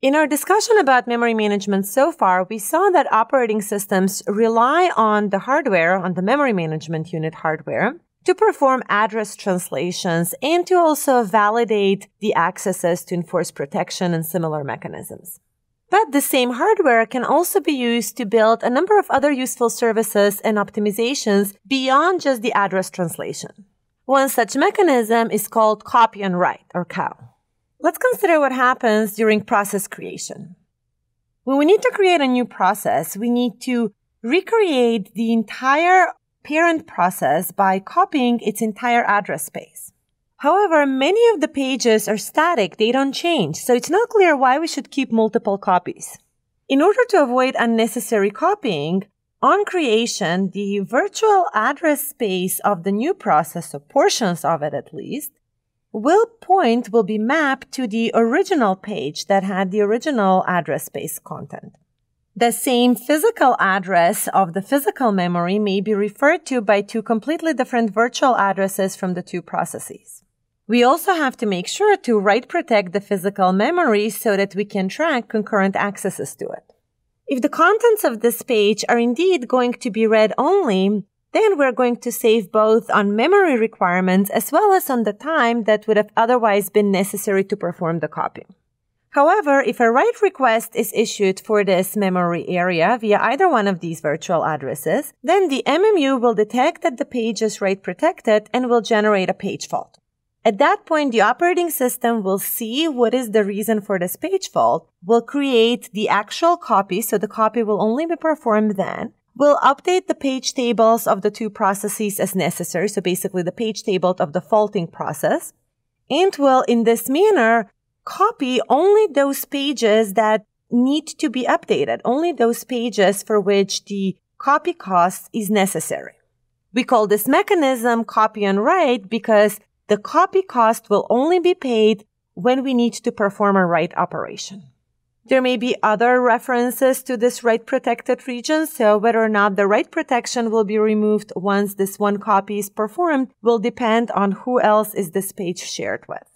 In our discussion about memory management so far, we saw that operating systems rely on the hardware, on the memory management unit hardware, to perform address translations and to also validate the accesses to enforce protection and similar mechanisms. But the same hardware can also be used to build a number of other useful services and optimizations beyond just the address translation. One such mechanism is called copy and write, or COW. Let's consider what happens during process creation. When we need to create a new process, we need to recreate the entire parent process by copying its entire address space. However, many of the pages are static, they don't change, so it's not clear why we should keep multiple copies. In order to avoid unnecessary copying, on creation, the virtual address space of the new process, or portions of it at least, will be mapped to the original page that had the original address space content. The same physical address of the physical memory may be referred to by two completely different virtual addresses from the two processes. We also have to make sure to write protect the physical memory so that we can track concurrent accesses to it. If the contents of this page are indeed going to be read only, then we're going to save both on memory requirements as well as on the time that would have otherwise been necessary to perform the copy. However, if a write request is issued for this memory area via either one of these virtual addresses, then the MMU will detect that the page is write protected and will generate a page fault. At that point, the operating system will see what is the reason for this page fault, will create the actual copy, so the copy will only be performed then, will update the page tables of the two processes as necessary, so basically the page table of the faulting process, and will, in this manner, copy only those pages that need to be updated, only those pages for which the copy cost is necessary. We call this mechanism copy and write because the copy cost will only be paid when we need to perform a write operation. There may be other references to this write-protected region, so whether or not the write protection will be removed once this one copy is performed will depend on who else is this page shared with.